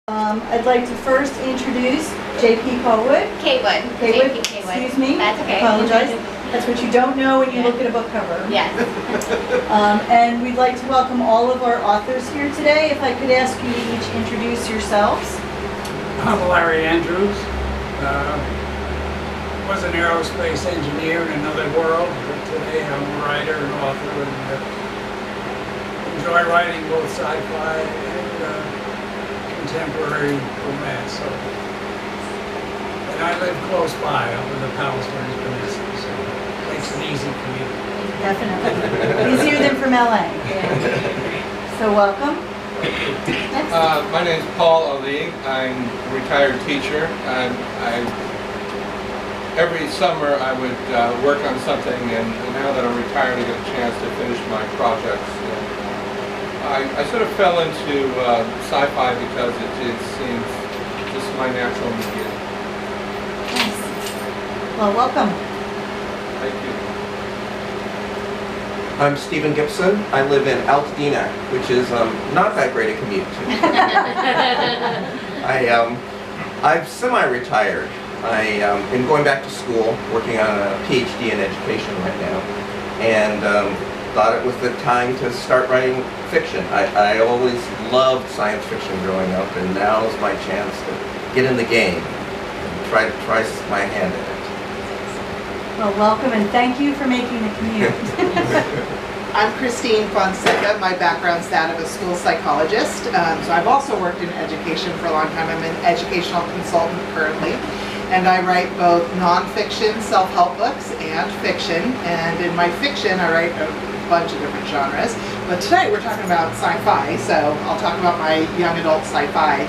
I'd like to first introduce JP Cawood. Cawood. Cawood. JP Cawood. Excuse me. That's okay. Apologize. That's what you don't know when you look at a book cover. Yes. And we'd like to welcome all of our authors here today. If I could ask you to each introduce yourselves. I'm Larry Andrews. Was an aerospace engineer in another world, but today I'm a writer and author and enjoy writing both sci-fi and contemporary romance. And I live close by up in the Powell Springs Peninsula, so it makes it easy for me. Definitely. Easier than from LA. So welcome. My name is Paul Ali. I'm a retired teacher. Every summer I would work on something, and now that I'm retired I get a chance to finish my projects. I sort of fell into sci-fi because it seems just my natural medium. Yes. Well, welcome. Thank you. I'm Stephen Gibson. I live in Altadena, which is not that great a commute. I'm semi-retired. I am going back to school, working on a PhD in education right now, and thought it was the time to start writing fiction. I always loved science fiction growing up, and now is my chance to get in the game and try my hand at it. Well, welcome, and thank you for making the commute. I'm Christine Fonseca. My background's that of a school psychologist. So I've also worked in education for a long time. I'm an educational consultant currently. And I write both nonfiction self-help books and fiction. And in my fiction, I write a bunch of different genres. But today we're talking about sci-fi, so I'll talk about my young adult sci-fi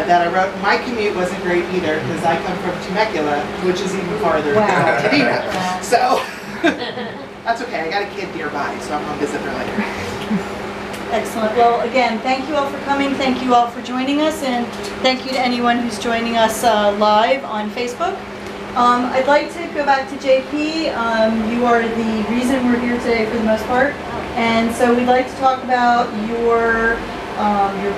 that I wrote. My commute wasn't great either because I come from Temecula, which is even farther than Altadena. Wow. So that's okay. I got a kid nearby, so I'm going to visit her later. Excellent. Well, again, thank you all for coming. Thank you all for joining us, and thank you to anyone who's joining us live on Facebook. I'd like to go back to JP. You are the reason we're here today for the most part, and so we'd like to talk about your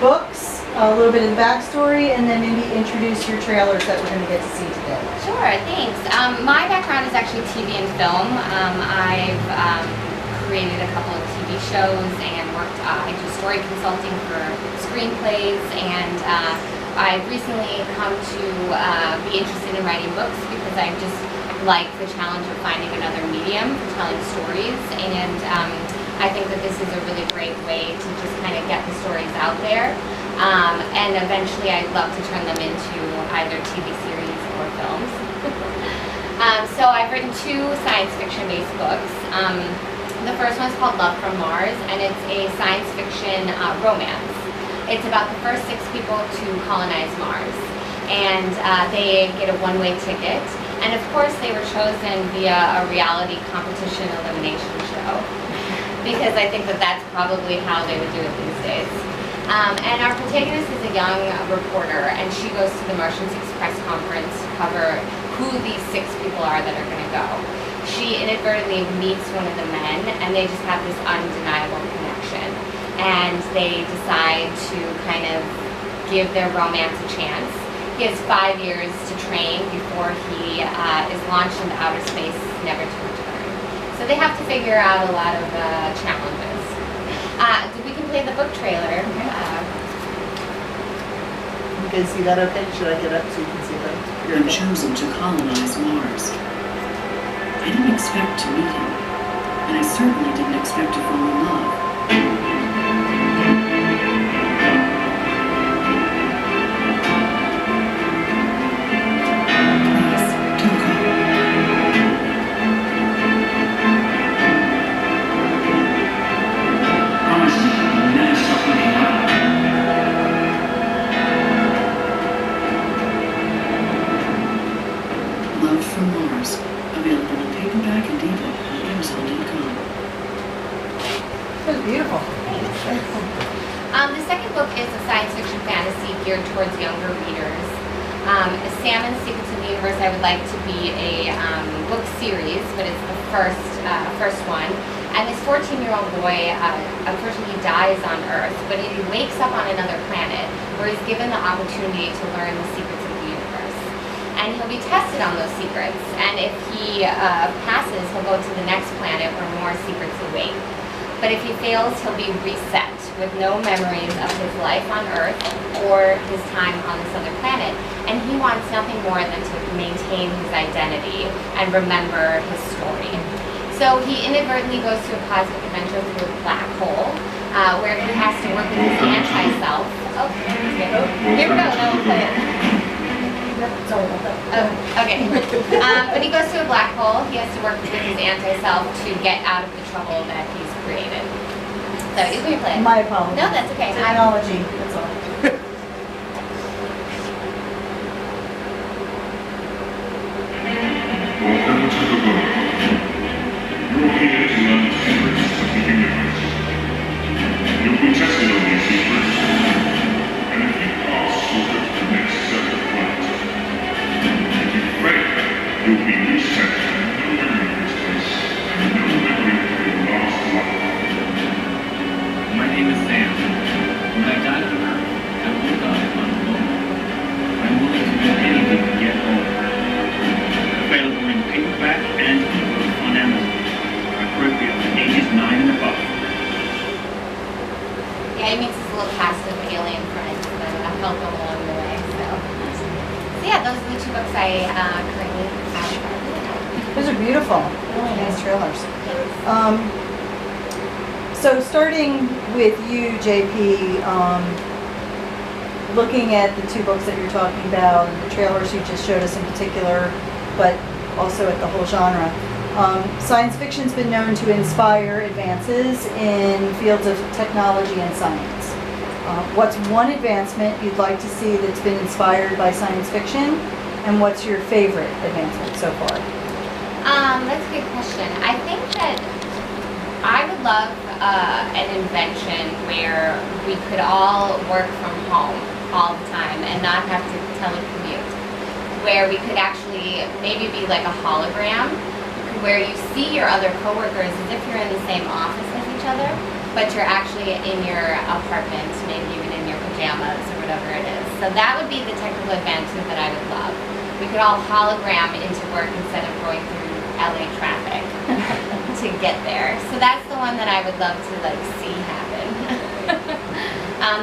books, a little bit of the backstory, and then maybe introduce your trailers that we're going to get to see today. Sure, thanks. My background is actually TV and film. I've created a couple of TV shows and worked, I do story consulting for screenplays, and I've recently come to be interested in writing books because I just like the challenge of finding another medium for telling stories, and I think that this is a really great way to just kind of get the stories out there, and eventually I'd love to turn them into either TV series or films. So I've written 2 science fiction based books. The first one is called Love from Mars, and it's a science fiction romance. It's about the first 6 people to colonize Mars, and they get a one-way ticket. And of course, they were chosen via a reality competition elimination show, because I think that that's probably how they would do it these days. And our protagonist is a young reporter, and she goes to the Martians Express conference to cover who these 6 people are that are going to go. She inadvertently meets one of the men, and they just have this undeniable connection. And they decide to kind of give their romance a chance. He has 5 years to train before he is launched into outer space, never to return. So they have to figure out a lot of challenges. We can play the book trailer. You guys see that okay? Should I get up so you can see that? I'm chosen to colonize Mars. I didn't expect to meet him, and I certainly didn't expect to fall in love. Please, don't go. Love from Mars. Available in paperback and ebook on Amazon.com. That was beautiful. The second book is a science fiction fantasy geared towards younger readers. Sam and the Secrets of the Universe, I would like to be a book series, but it's the first one. And this 14-year-old boy, unfortunately, dies on Earth, but he wakes up on another planet where he's given the opportunity to learn the secrets of the universe. And he'll be tested on those secrets, and if he passes, he'll go to the next planet where more secrets await. But if he fails, he'll be reset with no memories of his life on Earth or his time on this other planet. And he wants nothing more than to maintain his identity and remember his story. So he inadvertently goes through a cosmic adventure through a black hole, where he has to work with his anti-self. Oh, here we go, then we'll play it. Sorry about that. Oh, okay. But he goes to a black hole. He has to work with his anti-self to get out of the trouble that he's created. So you can play it. My apologies. No, that's okay. Technology, that's all. Welcome to the book. You're here to learn the secrets of the universe. You'll be tested on these secrets, and if you pass, you'll go to the next set of flight. If you fail, you'll be reset to no memory of this place, and no memory of your last life. My name is Sam. When I died on Earth, I woke up on the moon. I'm willing to do anything to get home. Available in paperback and ebook on Amazon. Appropriate for ages 9 and above. Yeah, he meets his little cast of alien friends that help him along the way. So yeah, those are the 2 books I currently have. Those are beautiful, really nice trailers. So starting with you, JP, looking at the 2 books that you're talking about, and the trailers you just showed us in particular, but also at the whole genre, science fiction's been known to inspire advances in fields of technology and science. What's one advancement you'd like to see that's been inspired by science fiction, and what's your favorite advancement so far? That's a good question. I think that I would love an invention where we could all work from home all the time and not have to telecommute. Where we could actually maybe be like a hologram, where you see your other coworkers as if you're in the same office as each other, but you're actually in your apartment, maybe even in your pajamas or whatever it is. So that would be the technical advancement that I would love. We could all hologram into work instead of going through LA traffic to get there. So that's the one that I would love to like see happen.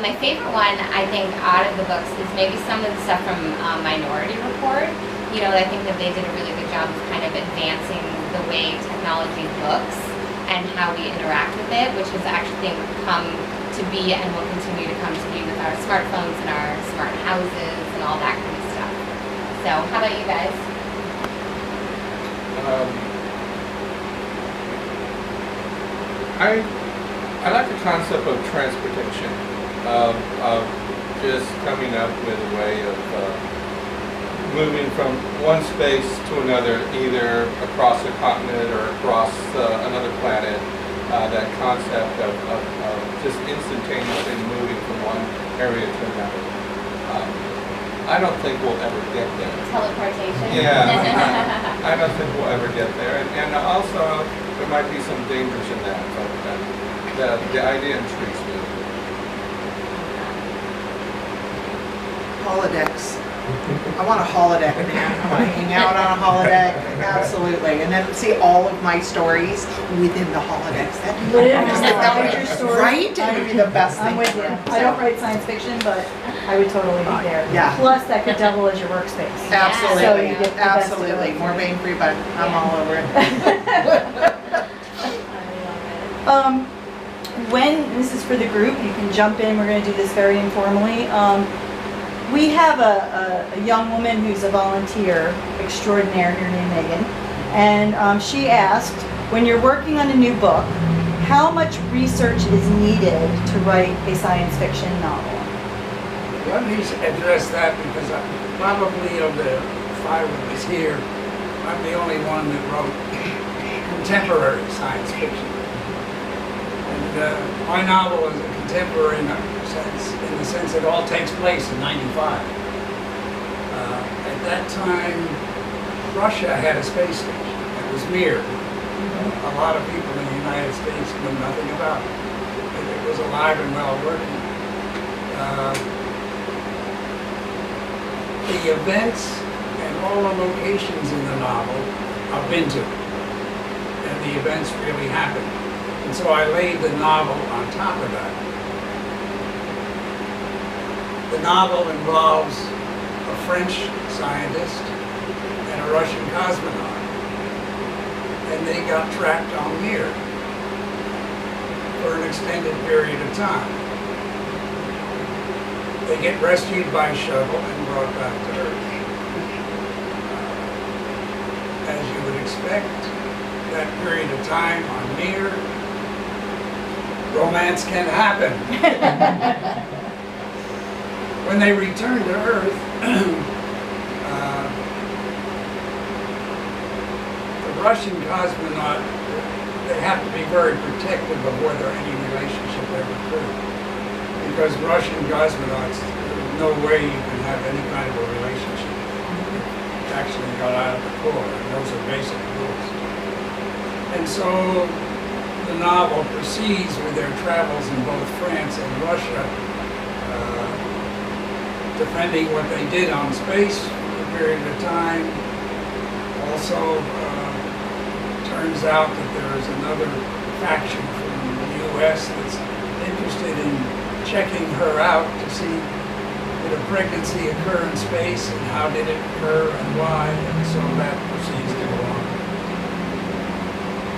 My favorite one, I think, out of the books is maybe some of the stuff from Minority Report. You know, I think that they did a really good job of kind of advancing the way technology looks and how we interact with it, which has actually come to be and will continue to come to be with our smartphones and our smart houses and all that kind of stuff. So, how about you guys? I like the concept of transportation, of just coming up with a way of moving from one space to another, either across a continent or across another planet. That concept of just instantaneously moving from one area to another. I don't think we'll ever get there. Teleportation? Yeah, I don't think we'll ever get there. And also, there might be some dangers in that, but the idea intrigues me. Holodecks. I want a holodeck, man. I want to hang out on a holodeck, absolutely. And then see all of my stories within the holodecks. That would be your story. Right? That would be the best thing. I'm with you. I don't write science fiction, but I would totally be there. Yeah. Plus, that could double as your workspace. Absolutely. So you get the best of Absolutely. both. More bang for your buck. I'm all over it. When, this is for the group, you can jump in, we're going to do this very informally. We have a young woman who's a volunteer extraordinaire here named Megan, and she asked, when you're working on a new book, how much research is needed to write a science fiction novel? Let me address that because probably of the 5 of us here, I'm the only one that wrote contemporary science fiction. And my novel is a contemporary in the sense it all takes place in '95. At that time, Russia had a space station. It was Mir. A lot of people in the United States knew nothing about it. It was alive and well working. The events and all the locations in the novel I've been to, and the events really happened. And so I laid the novel on top of that. The novel involves a French scientist and a Russian cosmonaut, and they got trapped on Mir for an extended period of time. They get rescued by shuttle and brought back to Earth. As you would expect, that period of time on Mir, romance can happen. When they return to Earth, the Russian cosmonaut, they have to be very protective of whether any relationship ever occurred. Because Russian cosmonauts, there's no way you can have any kind of a relationship. It actually got out of the core, and those are basic rules. And so the novel proceeds with their travels in both France and Russia, defending what they did on space for a period of time. Also, turns out that there is another faction from the U.S. that's interested in checking her out to see did a pregnancy occur in space and how did it occur and why, and so that proceeds to go on.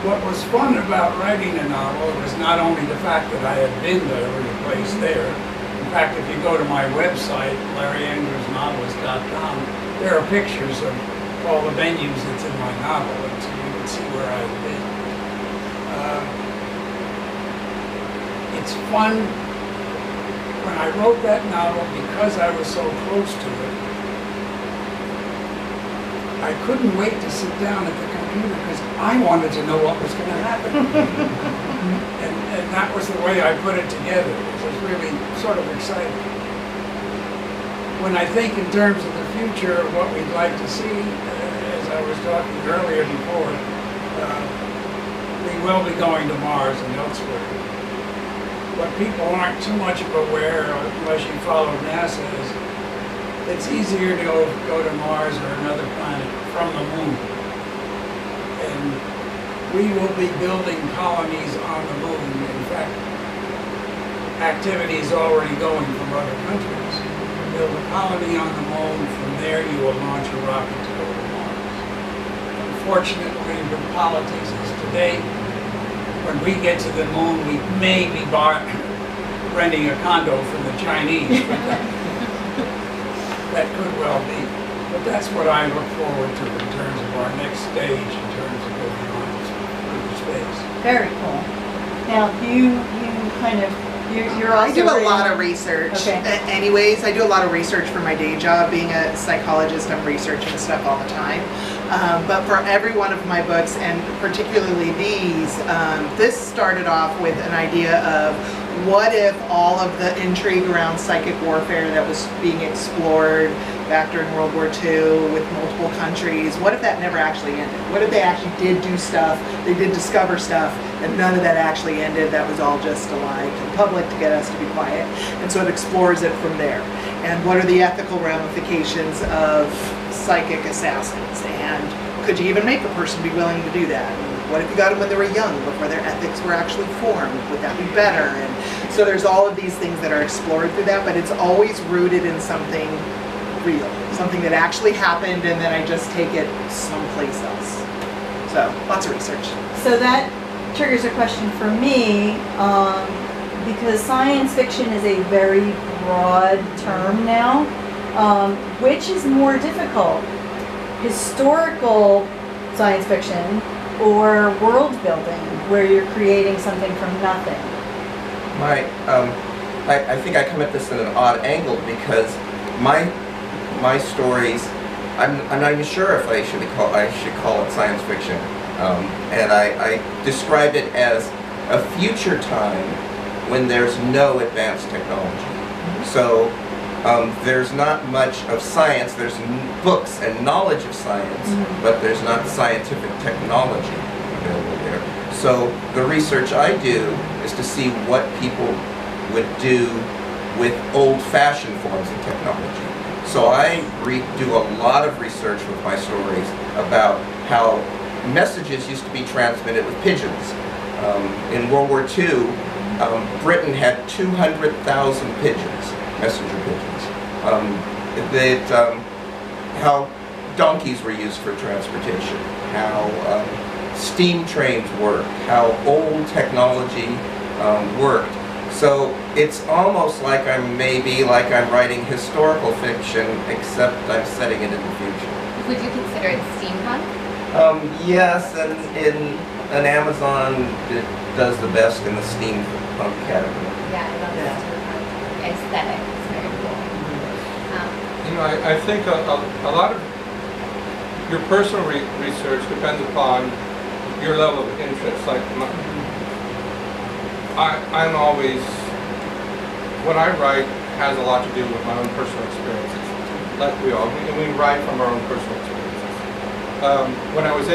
What was fun about writing a novel was not only the fact that I had been to every place there. In fact, if you go to my website, LarryAngersNovelist.com, there are pictures of all the venues that's in my novel, and so you can see where I've been. It's fun. When I wrote that novel, because I was so close to it, I couldn't wait to sit down at the computer because I wanted to know what was going to happen. and that was the way I put it together. It was really sort of exciting. When I think in terms of the future, what we'd like to see, as I was talking earlier before, we will be going to Mars and elsewhere. What people aren't too much aware, unless you follow NASA, is it's easier to go to Mars or another planet from the moon. And we will be building colonies on the moon. In fact, activity is already going from other countries. Build a colony on the moon, from there you will launch a rocket to go to Mars. Unfortunately, with politics as today, when we get to the moon, we may be renting a condo from the Chinese. That could well be. But that's what I look forward to in terms of our next stage, in terms of going on into space. Very cool. Now, you kind of, you're also... I do a lot of research. Okay. Anyways, I do a lot of research for my day job. Being a psychologist, I'm researching stuff all the time. But for every one of my books, and particularly these, this started off with an idea of what if all of the intrigue around psychic warfare that was being explored back during World War II with multiple countries, what if that never actually ended? What if they actually did do stuff, they did discover stuff, and none of that actually ended, that was all just a lie to the public to get us to be quiet? And so it explores it from there. And what are the ethical ramifications of psychic assassins? And could you even make a person be willing to do that? And what if you got them when they were young, before their ethics were actually formed? Would that be better? And so there's all of these things that are explored through that, but it's always rooted in something real, something that actually happened, and then I just take it someplace else. So lots of research. So that triggers a question for me, because science fiction is a very broad term now. Which is more difficult? Historical science fiction or world building, where you're creating something from nothing? I think I come at this at an odd angle because my stories, I'm not even sure if I should call it science fiction, and I described it as a future time when there's no advanced technology. So there's not much of science. There's books and knowledge of science, but there's not scientific technology available there. So the research I do is to see what people would do with old-fashioned forms of technology. So I do a lot of research with my stories about how messages used to be transmitted with pigeons. In World War II, Britain had 200,000 pigeons, messenger pigeons. How donkeys were used for transportation, how steam trains worked, how old technology worked. So it's almost like I'm writing historical fiction, except I'm setting it in the future. Would you consider it steampunk? Yes, and an Amazon it does the best in the steampunk category. Yeah, I love the steampunk aesthetic. It's very cool. You know, I think a lot of your personal research depends upon your level of interest. Like I'm always, what I write has a lot to do with my own personal experiences. Like we all, we write from our own personal experiences. When I was